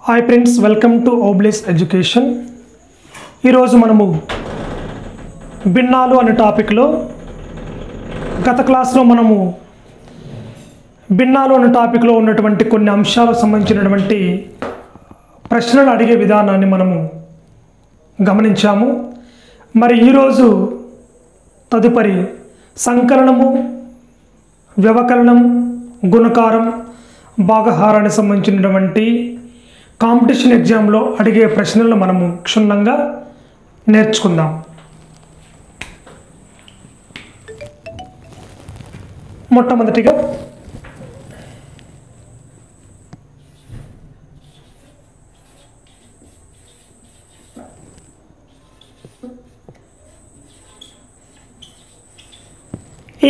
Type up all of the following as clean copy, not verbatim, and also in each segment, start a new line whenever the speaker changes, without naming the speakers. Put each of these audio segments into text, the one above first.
Hi friends, welcome to Oblis education. ఈరోజు మనము భిన్నాలు అనే టాపిక్లో గత క్లాస్లో మనము భిన్నాలు అనే టాపిక్లో ఉన్నటువంటి కొన్ని అంశాలకు సంబంధించినటువంటి ప్రశ్నలు అడిగే విధానాన్ని మనము గమనించాము. మరి ఈరోజు తదుపరి సంకలనము, వ్యవకలనం, గుణకారం, భాగహారానికి సంబంధించినటువంటి కాంపిటీషన్ ఎగ్జామ్లో అడిగే ప్రశ్నలను మనము క్షుణ్ణంగా నేర్చుకుందాం. మొట్టమొదటిగా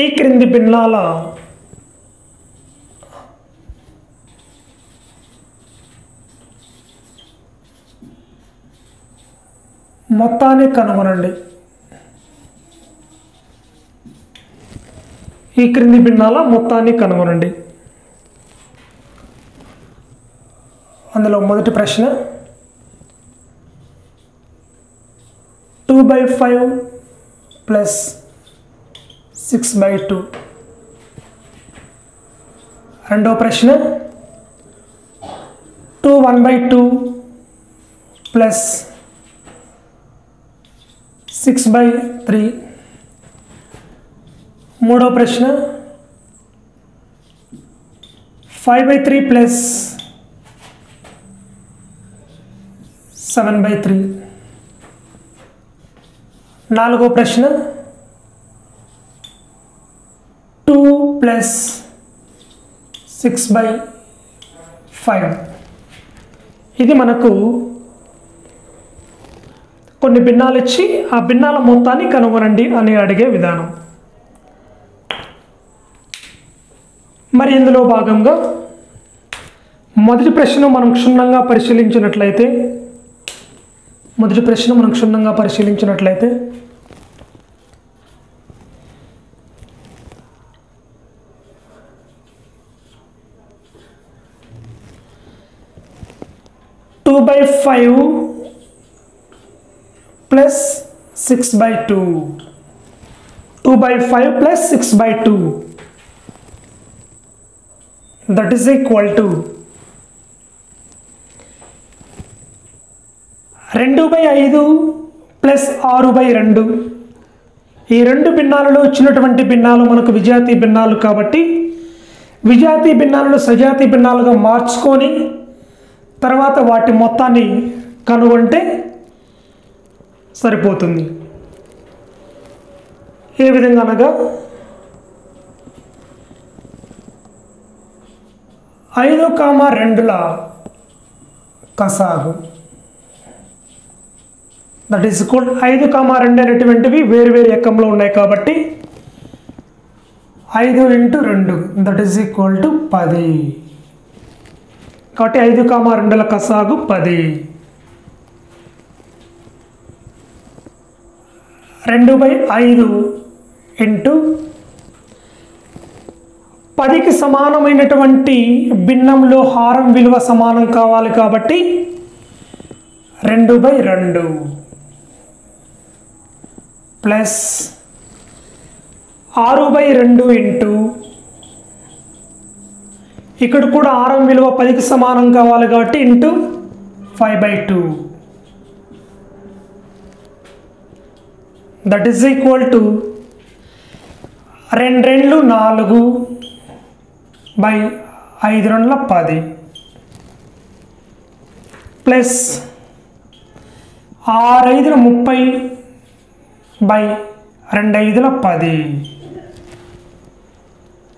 ఈ క్రింది భిన్నాల మొత్తాన్ని కనుగొనండి. ఈ క్రింది భిన్నాల మొత్తాన్ని కనుగొనండి. అందులో మొదటి ప్రశ్న 2/5 ప్లస్ 6/2. రెండో ప్రశ్న 1/2 ప్లస్ 6/3. మూడో ప్రశ్న 5/3 ప్లస్ 7/3. నాలుగో ప్రశ్న 2 ప్లస్ 6/5. ఇది మనకు కొన్ని భిన్నాలు ఇచ్చి ఆ భిన్నాల మొత్తాన్ని కనుగొనండి అని అడిగే విధానం. మరి ఇందులో భాగంగా మొదటి ప్రశ్న మనం క్షుణ్ణంగా పరిశీలించినట్లయితే 2/5 plus 6/2. 2/5 plus 6/2 that is equal to 2/5 plus 6/2. ఈ రెండు భిన్నాలలో ఇచ్చినటువంటి భిన్నాలు మనకు విజాతీ భిన్నాలు కాబట్టి విజాతీ భిన్నాలను సజాతీ భిన్నాలుగా మార్చుకొని తర్వాత వాటి మొత్తాన్ని కనుగొంటే సరిపోతుంది. ఏ విధంగా అనగా 5,2ల కసాగు దట్ ఈస్ ఈక్వల్ 5,2 అనేటువంటివి వేరువేరు ఎక్కంలో ఉన్నాయి కాబట్టి 5 × 2 దట్ ఈస్ ఈక్వల్ టు 10. కాబట్టి 5,2ల కసాగు 10. 2/5 ఇంటూ 10కి సమానమైనటువంటి భిన్నంలో హారం విలువ సమానం కావాలి కాబట్టి 2/2 ప్లస్ 6/2 ఇంటూ ఇక్కడ కూడా హారం విలువ 10కి సమానం కావాలి కాబట్టి into 5/2 that is equal to 2 2 4/5 2 10 plus 6 5 30/2 5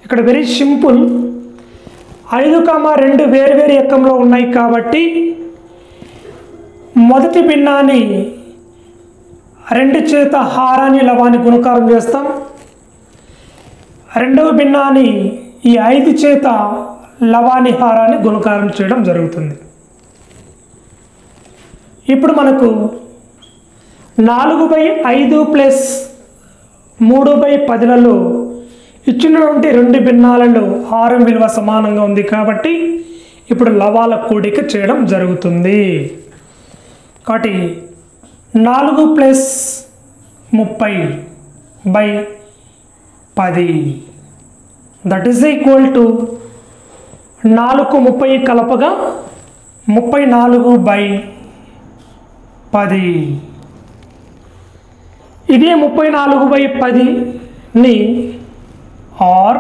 ఇక్కడ వెరీ సింపుల్. 5,2 వేరువేరు ఎక్కంలో ఉన్నాయి కాబట్టి మొదటి భిన్నాన్ని 2 చేత హారాన్ని లవాన్ని గుణకారం చేస్తాం. రెండవ భిన్నాన్ని ఈ 5 చేత లవాన్ని హారాన్ని గుణకారం చేయడం జరుగుతుంది. ఇప్పుడు మనకు 4/5 ప్లస్ 3/10లలో ఇచ్చినటువంటి రెండు భిన్నాలలో హారం విలువ సమానంగా ఉంది కాబట్టి ఇప్పుడు లవాల కూడిక చేయడం జరుగుతుంది. కాబట్టి 4 plus 30/10 that is equal to 4 30 కలపగా 34/10. ఇదే 34/10ని ఆర్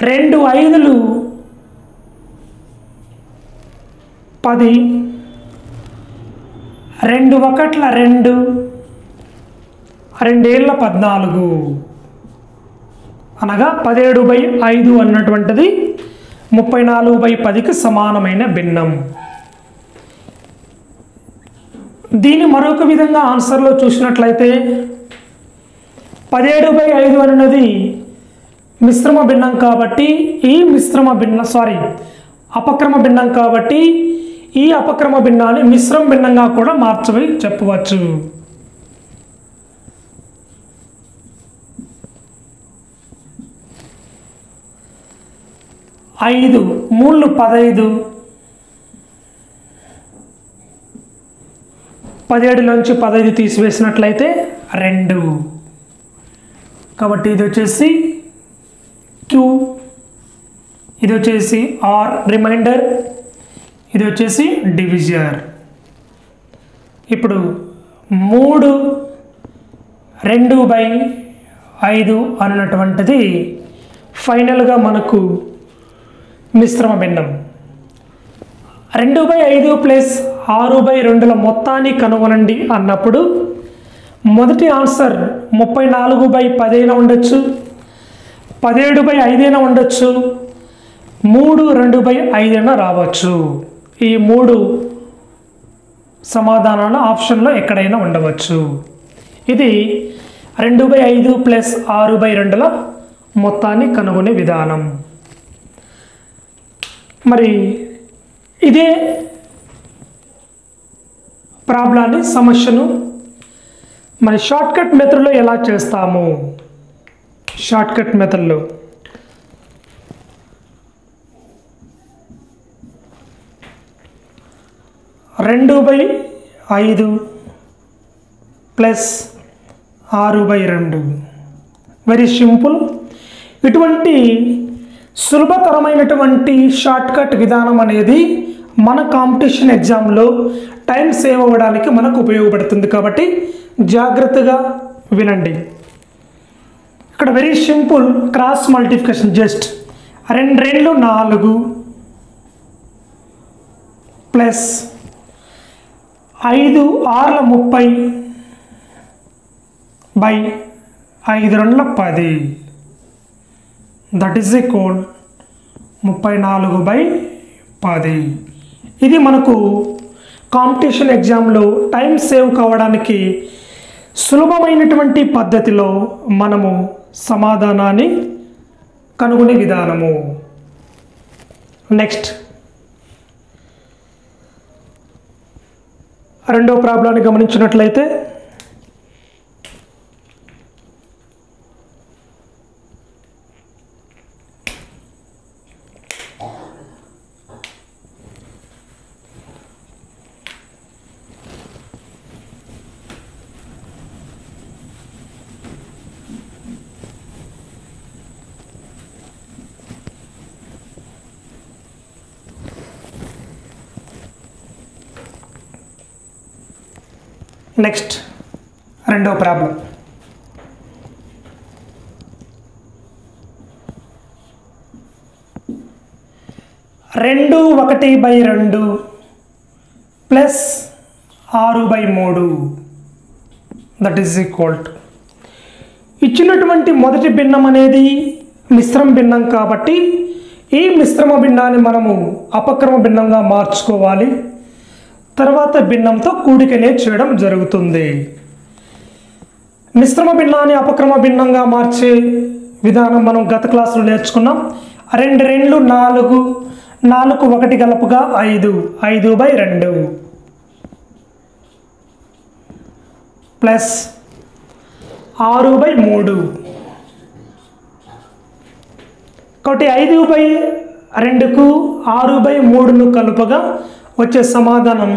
2 5లు 10, 2 1ల 2, 2 ఏళ్ళ 14 అనగా 17/5 అన్నటువంటిది 34/10కి సమానమైన భిన్నం. దీన్ని మరొక విధంగా ఆన్సర్లో చూసినట్లయితే 17/5 అన్నది మిశ్రమ భిన్నం కాబట్టి అపక్రమ భిన్నం కాబట్టి ఈ అపక్రమ భిన్నాన్ని మిశ్రమ భిన్నంగా కూడా చెప్పవచ్చు. 5 3 15, 17లోంచి 15 తీసివేసినట్లయితే 2. కాబట్టి ఇది వచ్చేసి Q, ఇది వచ్చేసి R రిమైండర్, ఇది వచ్చేసి డివిజర్. ఇప్పుడు 3 2/5 అన్నటువంటిది ఫైనల్గా మనకు మిశ్రమ భిన్నం. 2/5 ప్లస్ 6/2ల మొత్తాన్ని కనుగొనండి అన్నప్పుడు మొదటి ఆన్సర్ 34/10 ఉండొచ్చు, 17/5 ఉండొచ్చు, 3 2/5 రావచ్చు. ఈ 3 సమాధానాలు ఆప్షన్లో ఎక్కడైనా ఉండవచ్చు. ఇది 2/5 ప్లస్ 6/2ల మొత్తాన్ని కనుగొనే విధానం. మరి ఇదే సమస్యను మరి షార్ట్కట్ మెథడ్లో ఎలా చేస్తాము? షార్ట్కట్ మెథడ్లో 2/5 ప్లస్ 6/2 వెరీ సింపుల్. ఇటువంటి సులభతరమైనటువంటి షార్ట్కట్ విధానం అనేది మన కాంపిటీషన్ ఎగ్జామ్లో టైం సేవ్ అవ్వడానికి మనకు ఉపయోగపడుతుంది. కాబట్టి జాగ్రత్తగా వినండి. ఇక్కడ very simple cross multiplication. Just 2 2 4 plus 5 6ల 30/5 2ల 10 that is equal 34/10. ఇది మనకు కాంపిటీషన్ ఎగ్జామ్లో టైం సేవ్ కావడానికి సులభమైనటువంటి పద్ధతిలో మనము సమాధానాన్ని కనుగొనే విధానము. నెక్స్ట్ రెండో ప్రాబ్లాన్ని గమనించినట్లయితే రెండో problem. 2 1/2 plus 6/3 that is equal to ఇచ్చినటువంటి మొదటి భిన్నం అనేది మిశ్రమ భిన్నం కాబట్టి ఈ మిశ్రమ భిన్నాన్ని మనము అపక్రమ భిన్నంగా మార్చుకోవాలి. తర్వాత భిన్నంతో కూడికనే చేయడం జరుగుతుంది. మిశ్రమ భిన్నాన్ని అపక్రమ భిన్నంగా మార్చే విధానం మనం గత క్లాసులో నేర్చుకున్నాం. 2 2 4, 4 1 కలపగా 5, 5/2 ప్లస్ 6/3 కాబట్టి 5/2కు 6/3ను కలుపగా వచ్చే సమాధానం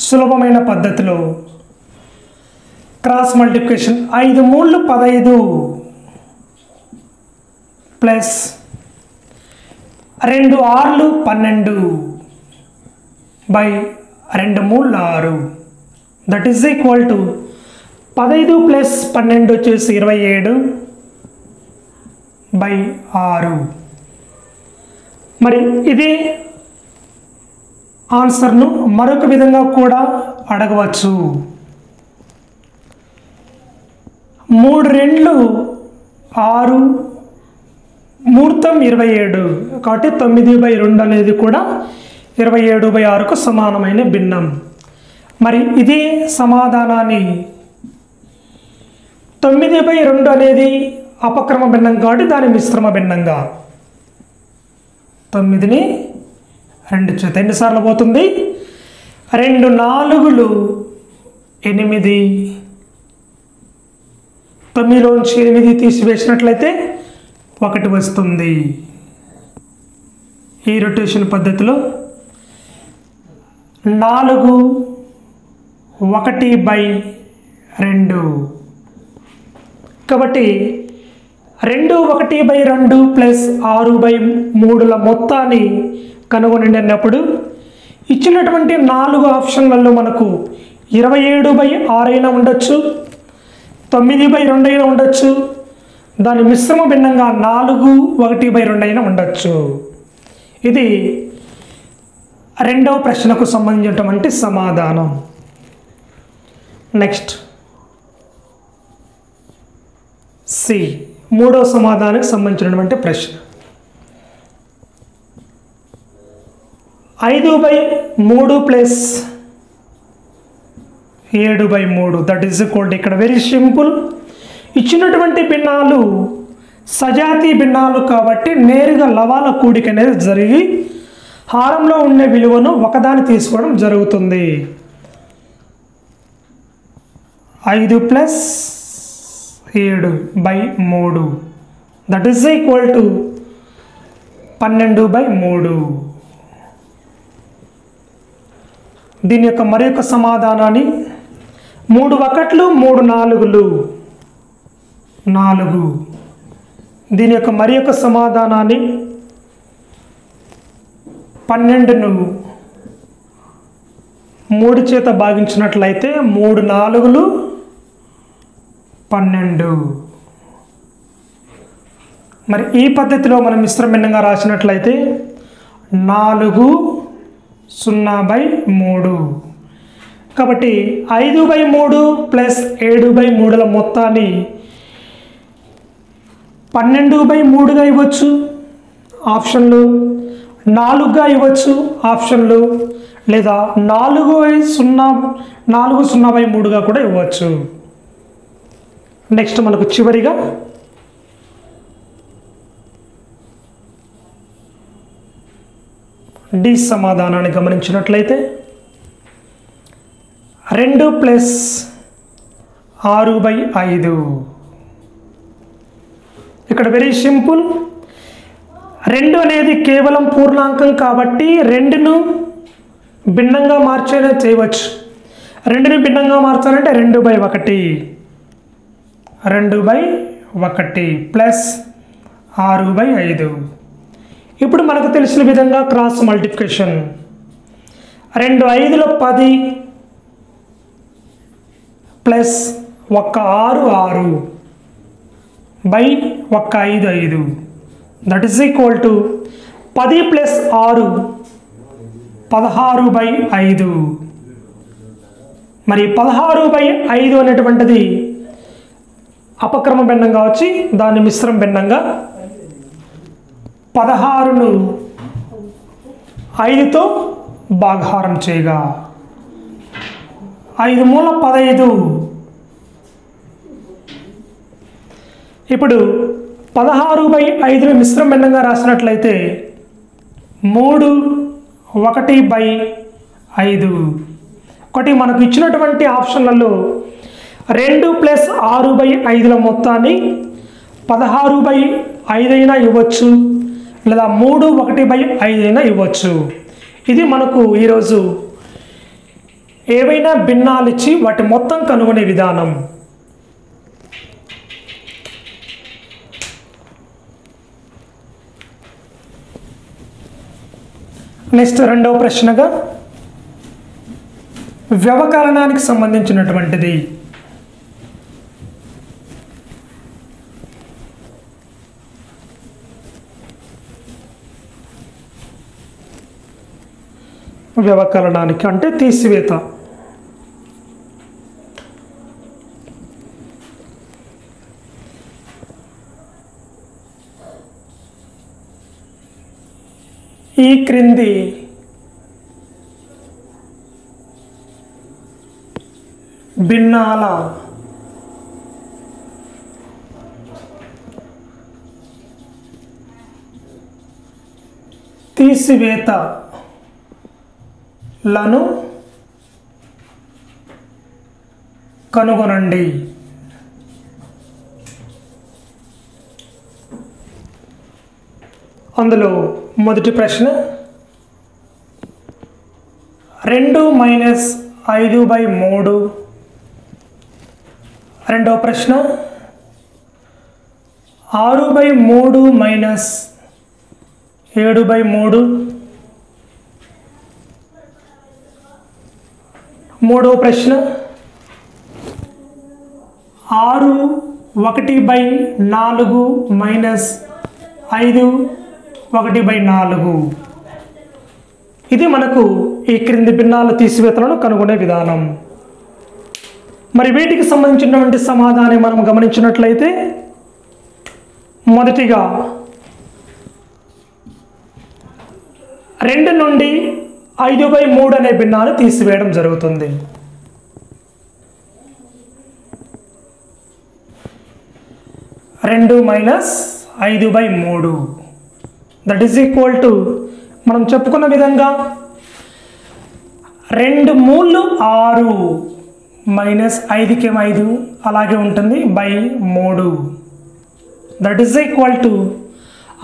సులభమైన పద్ధతిలో cross multiplication 5 3 15 plus 2 6 12 by 2 3 6 that is equal to 15 plus 12 వచ్చేసి 27 బై 6. మరి ఇది ఆన్సర్ను మరొక విధంగా కూడా అడగవచ్చు. 3 2 6 3 27 కాబట్టి 9/2 అనేది కూడా 27/6కు సమానమైన భిన్నం. మరి ఇది సమాధానాన్ని 9/2 అనేది అపక్రమ భిన్నం కాబట్టి దాని మిశ్రమ భిన్నంగా 9ని 2 చేత ఎన్నిసార్లు పోతుంది? 2 4 8 9లోంచి 8 తీసివేసినట్లయితే 1 వస్తుంది. ఈ రొటేషన్ పద్ధతిలో 4 1/2 కాబట్టి 2 1/2 ప్లస్ 6/3ల మొత్తాన్ని కనుగొనండి అన్నప్పుడు ఇచ్చినటువంటి 4 ఆప్షన్లలో మనకు 27/6 అయినా ఉండొచ్చు, 9/2 అయినా ఉండొచ్చు, దాని మిశ్రమ భిన్నంగా 4 1/2 అయినా ఉండొచ్చు. ఇది రెండవ ప్రశ్నకు సంబంధించినటువంటి సమాధానం. నెక్స్ట్ సి మూడవ సమాధానానికి సంబంధించినటువంటి ప్రశ్న. 5/3 plus 7/3 that is equal to ఇక్కడ వెరీ సింపుల్. ఇచ్చినటువంటి భిన్నాలు సజాతీయ భిన్నాలు కాబట్టి నేరుగా లవాల కూడిక అనేది జరిగి హారంలో ఉండే విలువను ఒకదాన్ని తీసుకోవడం జరుగుతుంది. 5 plus 7/3 that is equal to 12/3. దీని యొక్క మరి యొక్క సమాధానాన్ని 3 1 3 4 దీని యొక్క మరి యొక్క సమాధానాన్ని 12ను 3 చేత భాగించినట్లయితే 3 4 12. మరి ఈ పద్ధతిలో మనం మిశ్రమ భిన్నంగా రాసినట్లయితే 4 0/3 కాబట్టి 5/3 ప్లస్ 7/3ల మొత్తాన్ని 12/3గా ఇవ్వచ్చు ఆప్షన్లు, 4గా ఇవ్వచ్చు ఆప్షన్లు, లేదా 4/0/3గా కూడా ఇవ్వచ్చు. నెక్స్ట్ మనకు చివరిగా డి సమాధానాన్ని గమనించినట్లయితే 2 ప్లస్ 6/5 ఇక్కడ వెరీ సింపుల్. 2 అనేది కేవలం పూర్ణాంకం కాబట్టి 2ను భిన్నంగా మార్చేలా చేయవచ్చు. 2ని భిన్నంగా మార్చాలంటే 2/1 ప్లస్ 6/5. ఇప్పుడు మనకు తెలిసిన విధంగా cross multiplication 2 5ల 10 plus 1 6 by 1 5 5 that is equal to 10 plus 6 16/5. మరి 16/5 అనేటువంటిది అపక్రమ భిన్నంగా వచ్చి దాని మిశ్రమ భిన్నంగా 16ను 5తో భాగహారం చేయగా 5 మూల 15. ఇప్పుడు 16/5ను మిశ్రమ భిన్నంగా రాసినట్లయితే 3 1/5. ఒకటి మనకు ఇచ్చినటువంటి ఆప్షన్లలో 2 ప్లస్ 6/5ల మొత్తాన్ని 16/5 అయినా ఇవ్వచ్చు, లేదా 3/1/5 అయినా ఇవ్వచ్చు. ఇది మనకు ఈరోజు ఏవైనా భిన్నాలు ఇచ్చి వాటి మొత్తం కనుగొనే విధానం. నెక్స్ట్ రెండవ ప్రశ్నగా వ్యవకలనానికి సంబంధించినటువంటిది. వ్యవకలనానికి అంటే తీసివేత. ఈ క్రింది భిన్నాల తీసివేతలను కనుగొనండి. అందులో మొదటి ప్రశ్న 2 - 5/3. రెండవ ప్రశ్న 6/3 - 7/3. మూడవ ప్రశ్న 6/1/4 - 5/1/4. ఇది మనకు ఈ క్రింది భిన్నాల తీసివేతలను కనుగొనే విధానం. మరి వీటికి సంబంధించినటువంటి సమాధానం మనం గమనించినట్లయితే మొదటిగా 2 నుండి 5/3 అనే భిన్నాన్ని తీసివేయడం జరుగుతుంది. రెండు minus 5/3 that is equal to మనం చెప్పుకున్న విధంగా 2 3 6 మైనస్ 5కి 5 అలాగే ఉంటుంది /3 దట్ ఈజ్ ఈక్వల్ టు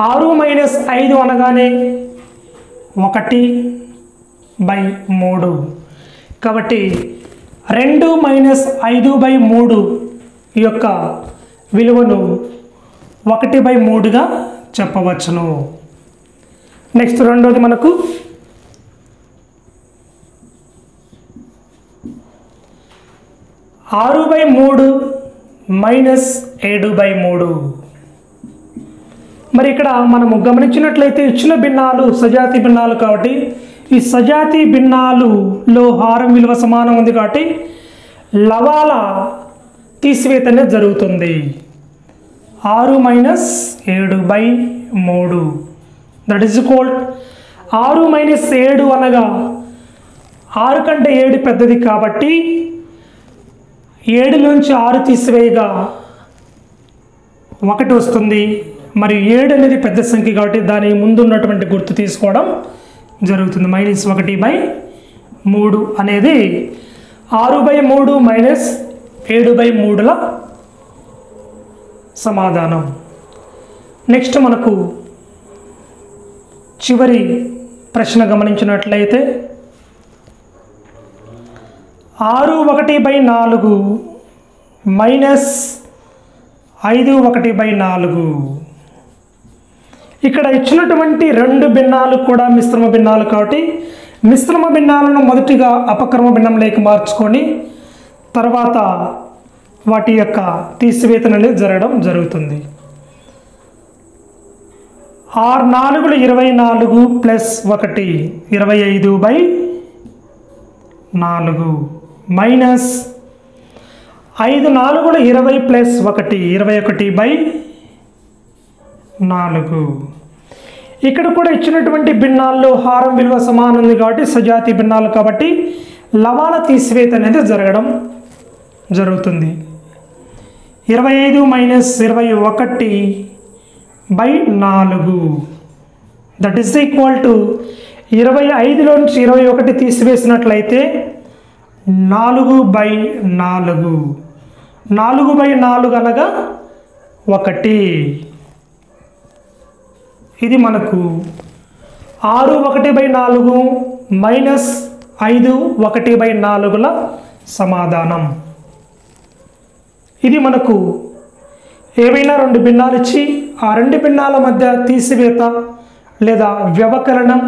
6 - 5 అనగానే 1/3. కాబట్టి 2 - 5/3 యొక్క విలువను 1/3గా చెప్పవచ్చును. నెక్స్ట్ రెండోది మనకు 6/3 - 7/3. మరి ఇక్కడ మనము గమనించినట్లయితే ఇచ్చిన భిన్నాలు సజాతి భిన్నాలు కాబట్టి ఈ సజాతి భిన్నాలులో హారం విలువ సమానం ఉంది కాబట్టి లవాల తీసివేత అనేది జరుగుతుంది. 6 - 7/3 దట్ ఈజ్ ఈక్వల్ 6 - 7 అనగా 6 కంటే 7 పెద్దది కాబట్టి 7 నుంచి 6 తీసివేయగా 1 వస్తుంది. మరి 7 అనేది పెద్ద సంఖ్య కాబట్టి దాని ముందు ఉన్నటువంటి గుర్తు తీసుకోవడం జరుగుతుంది. -1/3 అనేది 6/3 - 7/3ల సమాధానం. నెక్స్ట్ మనకు చివరి ప్రశ్న గమనించినట్లయితే 6/1/4 - 5/1/4. ఇక్కడ ఇచ్చినటువంటి రెండు భిన్నాలు కూడా మిశ్రమ భిన్నాలు కాబట్టి మిశ్రమ భిన్నాలను మొదటిగా అపక్రమ భిన్నంలోకి మార్చుకొని తర్వాత వాటి యొక్క తీసివేతన అనేది జరగడం జరుగుతుంది. 6 4 24 + 1 25/4 మైనస్ 5 4 20 + 1 21/4. ఇక్కడ కూడా ఇచ్చినటువంటి భిన్నాల్లో హారం విలువ సమానం ఉంది కాబట్టి సజాతి భిన్నాలు కాబట్టి లవాల తీసివేత అనేది జరగడం జరుగుతుంది. 25 - 21/4 దట్ ఈస్ ఈక్వల్ టు 25లో నుంచి 21 తీసివేసినట్లయితే 4/4. 4/4 అనగా 1. ఇది మనకు 6/1/4 మైనస్ 5/1/4ల సమాధానం. ఇది మనకు ఏవైనా రెండు భిన్నాలు ఇచ్చి ఆ రెండు భిన్నాల మధ్య తీసివేత లేదా వ్యవకలనం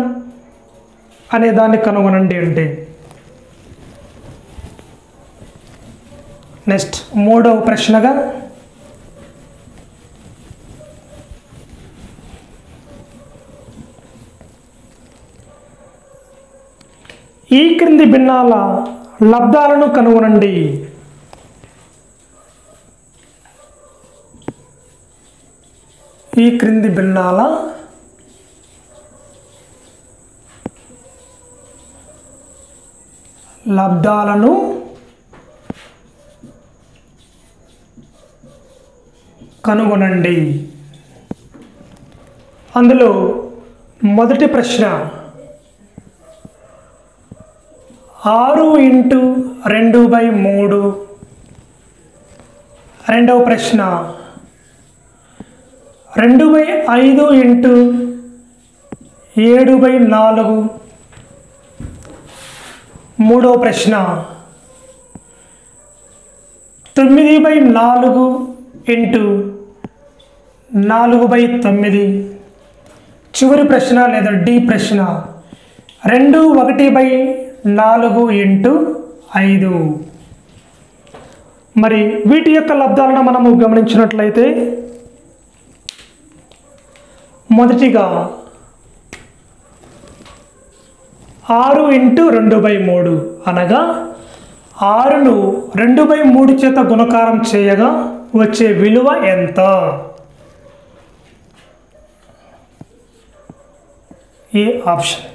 అనే దాన్ని కనుగొనండి అంటే. నెక్స్ట్ మూడవ ప్రశ్నగా ఈ క్రింది భిన్నాల లబ్ధాలను కనుగొనండి. ఈ క్రింది భిన్నాల లబ్ధాలను కనుగొనండి. అందులో మొదటి ప్రశ్న 6/2/3. రెండవ ప్రశ్న 2/5/7/4. మూడవ ప్రశ్న 9/4/4/9. చివరి ప్రశ్న లేదా డి ప్రశ్న 2/1/4/5. మరి వీటి యొక్క లబ్ధాలను మనము గమనించినట్లయితే మొదటిగా 6/2/3 అనగా 6ను 2/3 చేత గుణకారం చేయగా వచ్చే విలువ ఎంత? ఏ option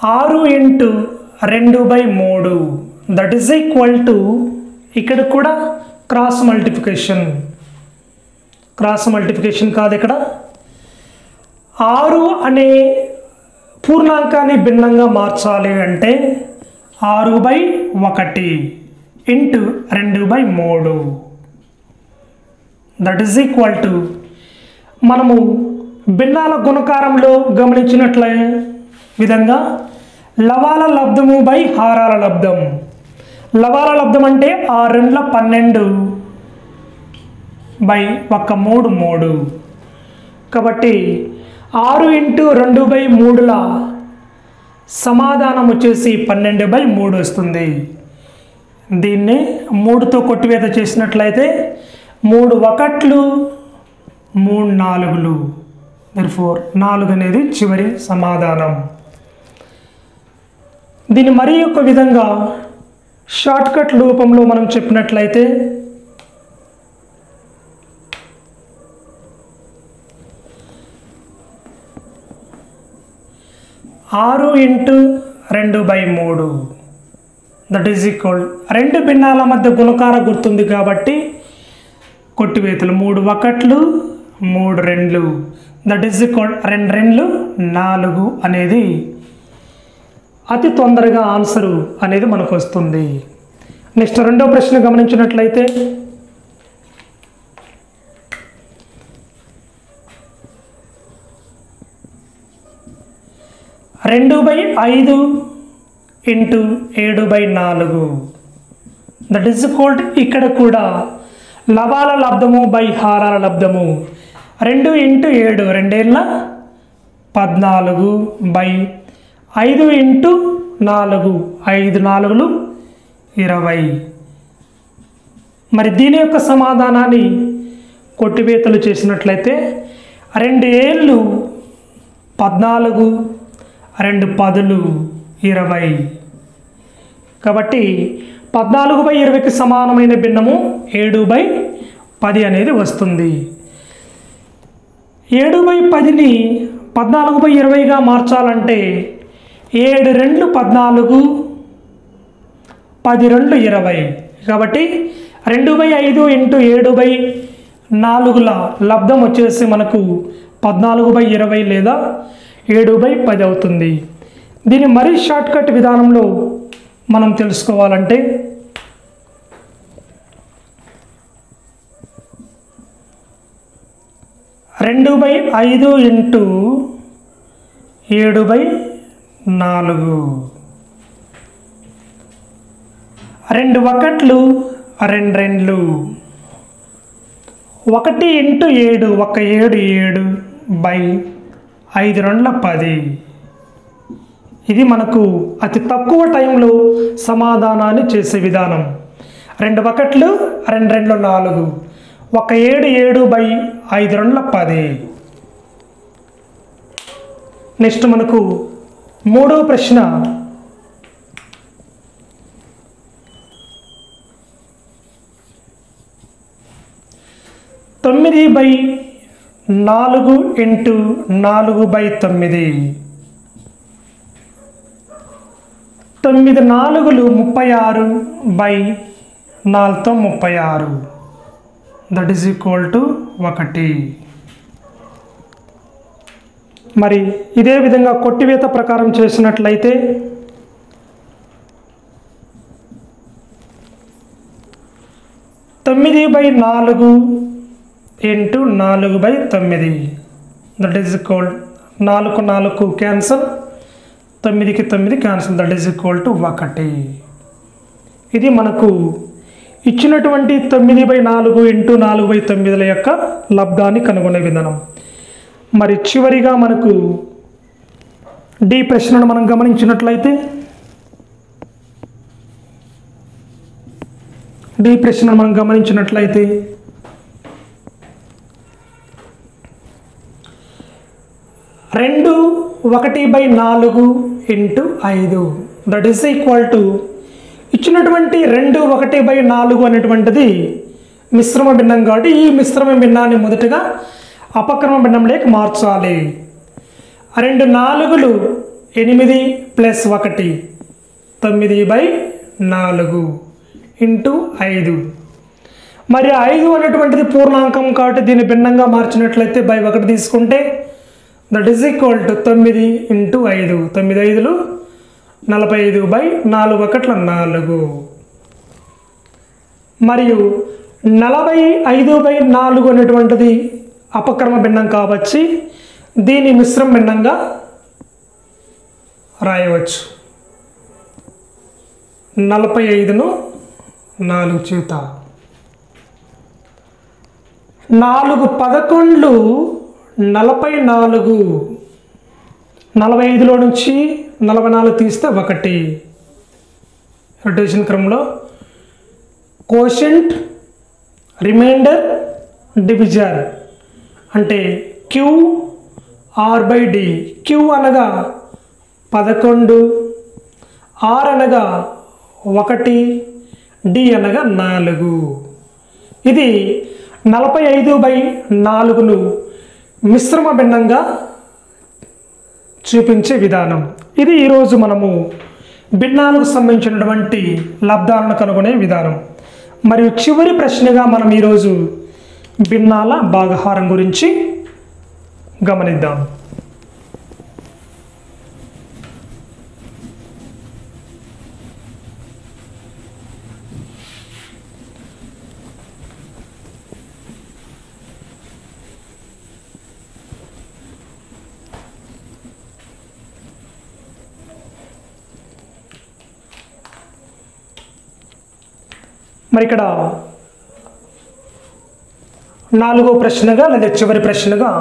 6/2/3 that is equal to, ఇక్కడ కూడా క్రాస్ మల్టిప్లికేషన్ కాదు, ఇక్కడ 6 అనే పూర్ణాంకాన్ని భిన్నంగా మార్చాలి అంటే 6/1 into 2/3 that is equal to, మనము భిన్నాల గుణకారంలో గమనించినట్ల విధంగా లవాల లబ్ధము బై హారాల లబ్ధం. లవాల లబ్ధం అంటే 6/12/3 కాబట్టి 6/2/3ల సమాధానం వచ్చేసి 12/3 వస్తుంది. దీన్ని 3తో కొట్టివేత చేసినట్లయితే 3 1లు 3 4లు, therefore 4 అనేది చివరి సమాధానం. దీన్ని మరి ఒక విధంగా షార్ట్కట్ రూపంలో మనం చెప్పినట్లయితే 6/2/3 దట్ ఈజ్ ఈక్వల్, రెండు భిన్నాల మధ్య గుణకార గుర్తుంది కాబట్టి కొట్టివేతలు 3 1లు 3 2లు దట్ ఈజ్ ఈక్వల్ 2 2లు 4 అనేది అతి తొందరగా ఆన్సరు అనేది మనకు వస్తుంది. నెక్స్ట్ రెండో ప్రశ్న గమనించినట్లయితే 2/5 ఇంటూ 7/4 దట్ ఈజ్ ఈక్వల్, ఇక్కడ కూడా లవాల లబ్ధము బై హారాల లబ్ధము 2 ఇంటూ 7 2 14 బై 5 ఇంటూ 4 5 4లు 20. మరి దీని యొక్క సమాధానాన్ని కొట్టివేతలు చేసినట్లయితే 2 ఏళ్ళు 14 2 10లు 20. కాబట్టి 14/20కి సమానమైన భిన్నము 7/10 అనేది వస్తుంది. 7/10ని 14/20గా మార్చాలంటే 7 2 14 10 2 20. కాబట్టి 2/5 ఇంటూ 7/4ల లబ్ధం వచ్చేసి మనకు 14/20 లేదా 7/10 అవుతుంది. దీన్ని మరీ షార్ట్కట్ విధానంలో మనం తెలుసుకోవాలంటే 2 2/5 ఇంటూ 7/4. 2 ఒకట్లు 2 రెండ్లు. 1 ఇంటూ 7 1 7 7/5 రెండ్ల 10. ఇది మనకు అతి తక్కువ టైంలో సమాధానాన్ని చేసే విధానం. 2 ఒకట్లు 2 రెండ్లు 4. 1 7 7/5 రెండ్ల 10. నెక్స్ట్ మనకు మూడో ప్రశ్న. 9/4 into 4/9. 9 4లు 36/4తో 36. That is equal to 1. మరి ఇదే విధంగా కొట్టివేత ప్రకారం చేసినట్లయితే 9/4 into 4/9. That is equal 4 4 cancel, 9కి 9 cancel. That is equal to 1. ఇది మనకు ఇచ్చినటువంటి 9/4 ఇంటూ 4/9ల యొక్క లబ్ధాన్ని కనుగొనే విధానం. మరి చివరిగా మనకు డి ప్రశ్నను మనం గమనించినట్లయితే డి ప్రశ్నను మనం గమనించినట్లయితే 2 1/4 into 5. That is equal to ఇచ్చినటువంటి 2 1/4 అనేటువంటిది మిశ్రమ భిన్నం కాబట్టి ఈ మిశ్రమ భిన్నాన్ని మొదటగా అపక్రమ భిన్నంలోకి మార్చాలి. 2 4లు 8 ప్లస్ 1 9/4 ఇంటూ 5. మరి 5 అనేటువంటిది పూర్ణాంకం కాబట్టి దీన్ని భిన్నంగా మార్చినట్లయితే బై 1 తీసుకుంటే that is equal to 9 into 5. 9 5లు 45/4 1 4. మరియు 45/4 అనేటువంటిది అపక్రమ భిన్నం కాబట్టి దీని మిశ్రమ భిన్నంగా రాయవచ్చు. 45ను 4 చేత 4 11లు 44. 45లో నుంచి 44 తీస్తే 1. రొటేషన్ క్రమంలో కోషెంట్, రిమైండర్, డివిజర్ అంటే QR/D. Q అనగా 11, R అనగా 1, D అనగా 4. ఇది 45/4ను మిశ్రమ భిన్నంగా చూపించే విధానం. ఇది ఈరోజు మనము భిన్నాలకు సంబంధించినటువంటి లబ్ధాలను కనుగొనే విధానం. మరియు చివరి ప్రశ్నగా మనం ఈరోజు భిన్నాల భాగహారం గురించి గమనిద్దాం. మరి ఇక్కడ 4వ ప్రశ్నగా లేదా చివరి ప్రశ్నగా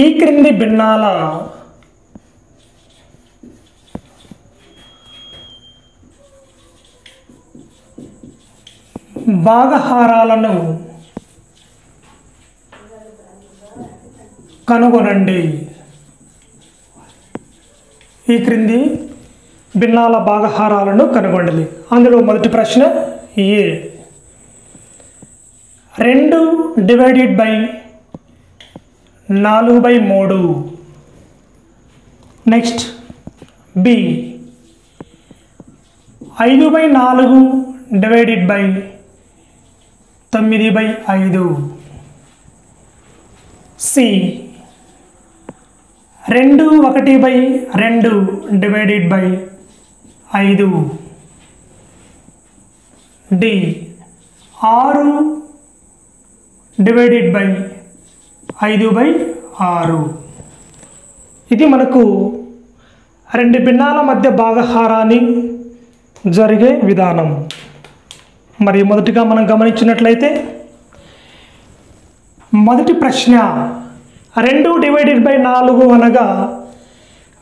ఈ క్రింది భిన్నాల భాగహారాలను కనుగొనండి. ఈ క్రింది భిన్నాల భాగహారాలను కనుగొనండి. అందులో మొదటి ప్రశ్న A 2 divided by 4/3. Next B 5/4 divided by 9/5. C 2 1/2 divided by 5. D 6 divided by 5/6. ఇది మనకు రెండు భిన్నాల మధ్య భాగహారాన్ని జరిగే విధానం. మరి మొదటిగా మనం గమనించినట్లయితే మొదటి ప్రశ్న 2 డివైడెడ్ బై 4 అనగా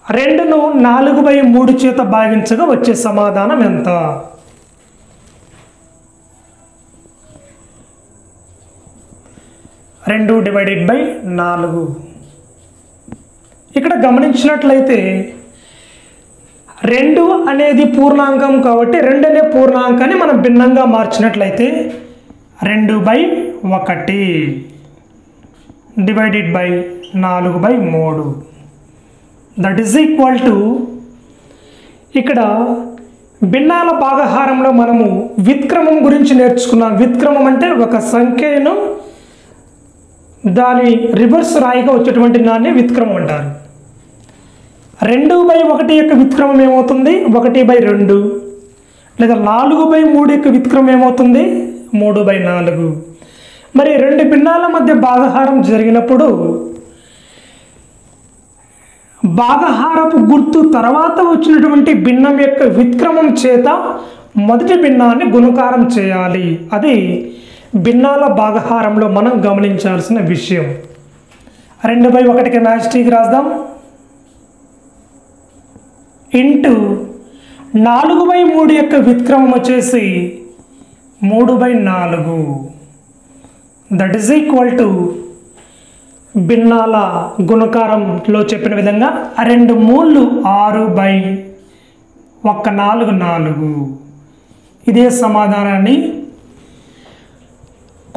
2ను 4/3 చేత భాగించగా వచ్చే సమాధానం ఎంత? రెండు డివైడెడ్ బై 4. ఇక్కడ గమనించినట్లయితే 2 అనేది పూర్ణాంకం కాబట్టి 2 అనే పూర్ణాంకాన్ని మనం భిన్నంగా మార్చినట్లయితే 2/1 divided by 4/3. That is equal to ఇక్కడ భిన్నాల భాగహారంలో మనము వ్యుత్క్రమం గురించి నేర్చుకున్నాం. వ్యుత్క్రమం అంటే ఒక సంఖ్యను దాని రివర్స్ రాయిగా వచ్చేటువంటి దాన్ని వ్యుత్క్రమం అంటారు. 2/1 యొక్క వ్యుత్క్రమం ఏమవుతుంది? 1/2. లేదా 4/3 యొక్క వ్యుత్క్రమం ఏమవుతుంది? 3/4. మరి రెండు భిన్నాల మధ్య భాగహారం జరిగినప్పుడు భాగహారపు గుర్తు తర్వాత వచ్చినటువంటి భిన్నం యొక్క వ్యుత్క్రమం చేత మొదటి భిన్నాన్ని గుణకారం చేయాలి. అది భిన్నాల భాగహారంలో మనం గమనించాల్సిన విషయం. 2/1కి మ్యాచ్టీకి రాద్దాం. ఇంటూ 4/3 యొక్క వ్యుత్క్రమం వచ్చేసి 3/4. దట్ ఈజ్ ఈక్వల్ టు భిన్నాల గుణకారంలో చెప్పిన విధంగా 2 మూళ్ళు 6/4 4. ఇదే సమాధానాన్ని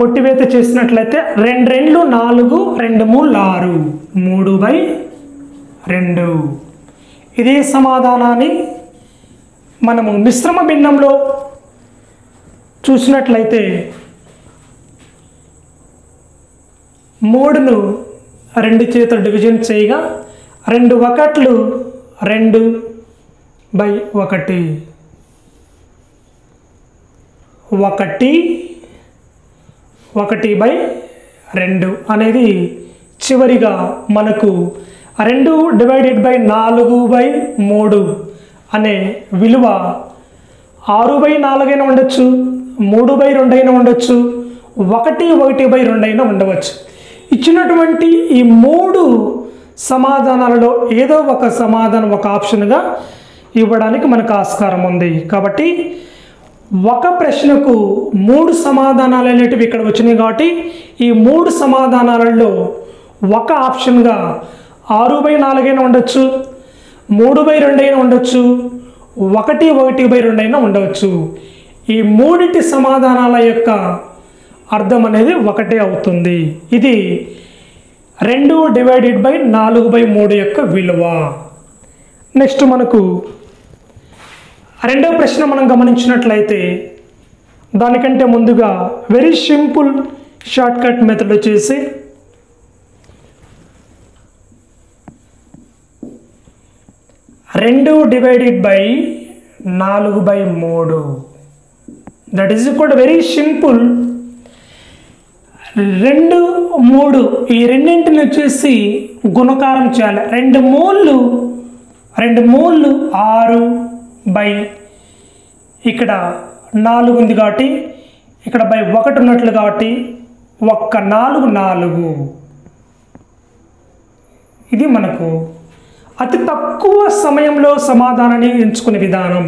కొట్టివేత చేసినట్లయితే 2 2 4 2 3 6 3/2. ఇదే సమాధానాన్ని మనము మిశ్రమ భిన్నంలో చూసినట్లయితే 3ను 2 చేత డివిజన్ చేయగా 2 1 2/1 1/2 అనేది చివరిగా మనకు 2 డివైడెడ్ బై 4/3 అనే విలువ 6/4 అయినా ఉండొచ్చు, 3/2 అయినా ఉండొచ్చు, 1/2 అయినా ఉండవచ్చు. ఇచ్చినటువంటి ఈ 3 సమాధానాలలో ఏదో ఒక సమాధానం ఒక ఆప్షన్గా ఇవ్వడానికి మనకు ఆస్కారం ఉంది. కాబట్టి ఒక ప్రశ్నకు 3 సమాధానాలు అనేటివి ఇక్కడ వచ్చినాయి. కాబట్టి ఈ 3 సమాధానాలలో ఒక ఆప్షన్గా 6/4 అయినా ఉండొచ్చు, 3/2 అయినా ఉండొచ్చు, 1/2 అయినా ఉండవచ్చు. ఈ 3 సమాధానాల యొక్క అర్థం అనేది ఒకటే అవుతుంది. ఇది 2 డివైడెడ్ బై 4/3 యొక్క విలువ. నెక్స్ట్ మనకు రెండవ ప్రశ్న మనం గమనించినట్లయితే దానికంటే ముందుగా very simple short cut method వచ్చేసి 2 divided by 4/3. That is equal very simple. 2 3 ఈ రెండింటిని వచ్చేసి గుణకారం చేయాలి. 2 మూళ్ళు 6 బై ఇక్కడ 4 ఉంది కాబట్టి ఇక్కడ బై 1 ఉన్నట్లు కాబట్టి 4 4. ఇది మనకు అతి తక్కువ సమయంలో సమాధానాన్ని ఎంచుకునే విధానం.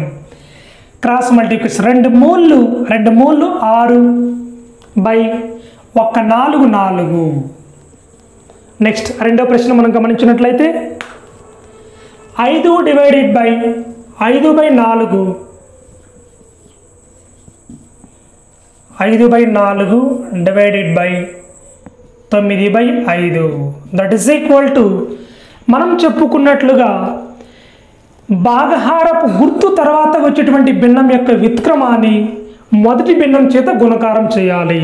Cross multiplication 2 మూళ్ళు 6 by 4 4. నెక్స్ట్ రెండో ప్రశ్న మనం గమనించినట్లయితే 5 divided by 5/4 5/4 divided by 9/5. That is equal to మనం చెప్పుకున్నట్లుగా భాగహారపు గుర్తు తర్వాత వచ్చేటువంటి భిన్నం యొక్క వ్యుత్క్రమాన్ని మొదటి భిన్నం చేత గుణకారం చేయాలి.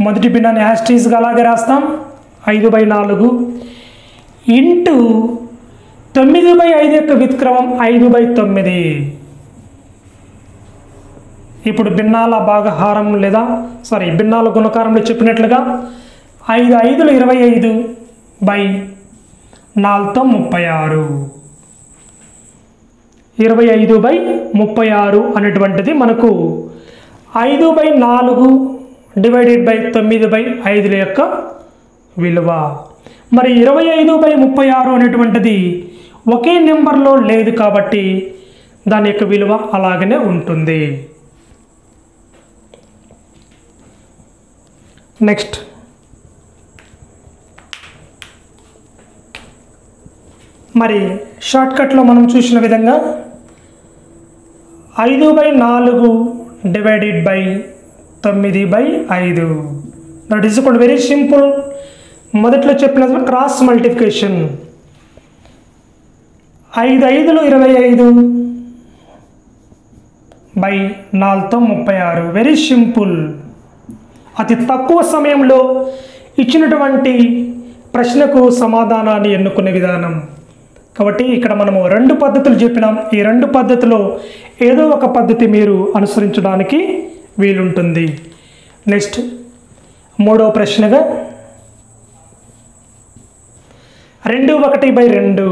మొదటి భిన్నాన్ని యాస్టీస్గా అలాగే రాస్తాం. 5/4 ఇంటూ 9/5 యొక్క వ్యుత్క్రమం 5/9. ఇప్పుడు భిన్నాల భాగహారం లేదా భిన్నాల గుణకారంలో చెప్పినట్లుగా 5 5లు 25 బై 4తో 36, 25 బై 36 అనేటువంటిది మనకు 5/4 డివైడెడ్ బై 9/5 యొక్క విలువ. మరి 25/36 అనేటువంటిది ఒకే నెంబర్లో లేదు కాబట్టి దాని యొక్క విలువ అలాగనే ఉంటుంది. నెక్స్ట్ మరి షార్ట్కట్లో మనం చూసిన విధంగా 5/4 divided by 9/5 that is equal very simple. మొదట్లో చెప్పిన క్రాస్ మల్టిప్లికేషన్. 5 5లు 25 బై 4తో 36 వెరీ సింపుల్. అతి తక్కువ సమయంలో ఇచ్చినటువంటి ప్రశ్నకు సమాధానాన్ని ఎన్నుకునే విధానం. కాబట్టి ఇక్కడ మనము 2 పద్ధతులు చెప్పినాం. ఈ 2 పద్ధతిలో ఏదో ఒక పద్ధతి మీరు అనుసరించడానికి వీలుంటుంది. నెక్స్ట్ మూడవ ప్రశ్నగా 2/1/2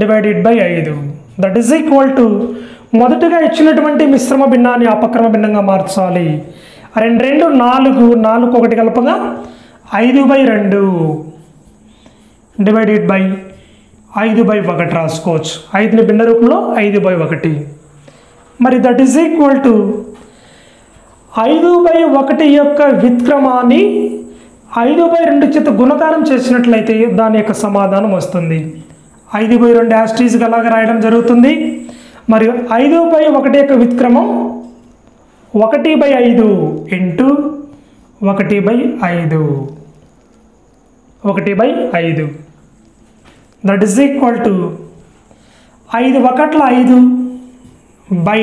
divided by 5 that is equal to మొదటగా ఇచ్చినటువంటి మిశ్రమ భిన్నాన్ని అపక్రమ భిన్నంగా మార్చాలి. 2 2 4 4 1 కలపగా 5/2 డివైడెడ్ బై 5/1 రాసుకోవచ్చు. 5ని భిన్న రూపంలో 5/1. మరి దట్ ఈస్ ఈక్వల్ టు 5/1 యొక్క వ్యుత్క్రమాన్ని 5/2 చేత గుణకారం చేసినట్లయితే దాని యొక్క సమాధానం వస్తుంది. 5/2 యాస్టీస్గా అలాగా రాయడం జరుగుతుంది. మరియు 5/1 యొక్క వ్యుత్క్రమం 1/5 into 1/5 1/5 that is equal to 5 1ల 5 by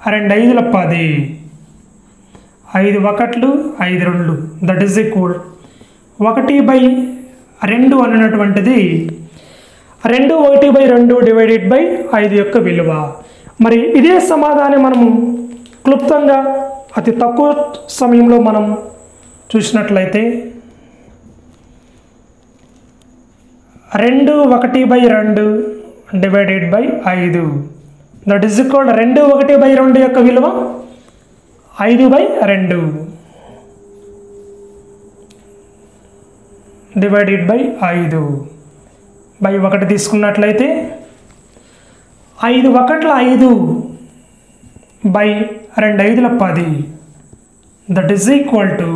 2 5ల 10 5 1లు 5 2 that is equal 1/2 అనేటువంటిది 2 1/2 డివైడెడ్ బై 5 యొక్క విలువ. మరి ఇదే సమాధానం మనము క్లుప్తంగా అతి తక్కువ సమయంలో మనం చూసినట్లయితే 2 1/2 divided by 5 that is equal 2 1/2 యొక్క విలువ 5/2 డివైడెడ్ బై 5 బై 1 తీసుకున్నట్లయితే 5 1ల 5 by 2 5ల 10 that is equal to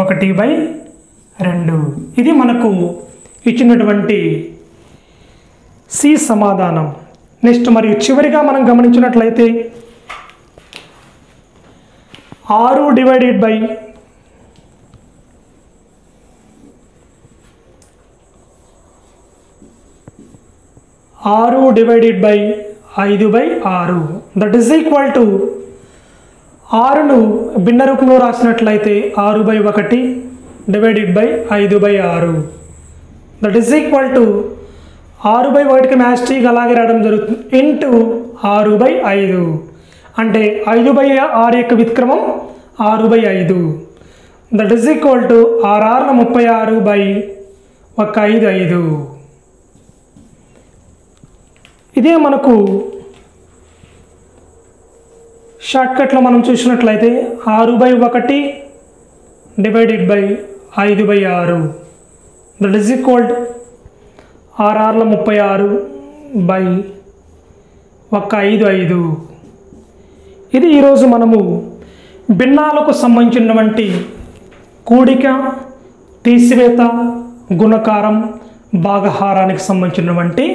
1/2. ఇది మనకు ఇచ్చినటువంటి సి సమాధానం. నెక్స్ట్ మరియు చివరిగా మనం గమనించినట్లయితే 6 divided by 5/6 that is equal to 6ను భిన్న రూపంలో రాసినట్లయితే 6/1 divided by 5/6 that is equal to 6/1కి మ్యాస్టీగా అలాగే రాయడం జరుగుతుంది ఇంటూ 6/5 అంటే 5/6 యొక్క వ్యుత్క్రమం 6/5 దట్ ఈస్ ఈక్వల్ టు 6 6ల 36 బై 1 5 ఇదే మనకు షార్ట్కట్లో మనం చూసినట్లయితే 6/1 divided by 5/6 that is equal 6 6ల 36 బై 1 5 ఇది ఈరోజు మనము భిన్నాలకు సంబంధించినటువంటి కూడిక, తీసివేత, గుణకారం, భాగహారానికి సంబంధించినటువంటి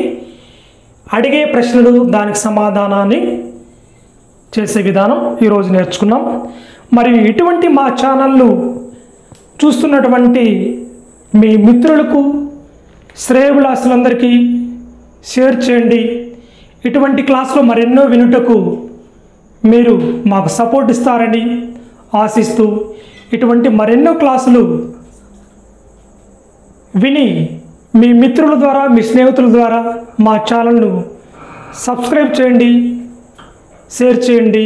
అడిగే ప్రశ్నలు దానికి సమాధానాన్ని చేసే విధానం ఈరోజు నేర్చుకున్నాం. మరియు ఇటువంటి మా ఛానల్ను చూస్తున్నటువంటి మీ మిత్రులకు, శ్రేయోభిలాషులందరికీ షేర్ చేయండి. ఇటువంటి క్లాసులు మరెన్నో వినుటకు మీరు మాకు సపోర్ట్ ఇస్తారని ఆశిస్తూ ఇటువంటి మరెన్నో క్లాసులు విని మీ మిత్రుల ద్వారా, మీ స్నేహితుల ద్వారా మా ఛానల్ను సబ్స్క్రైబ్ చేయండి, షేర్ చేయండి.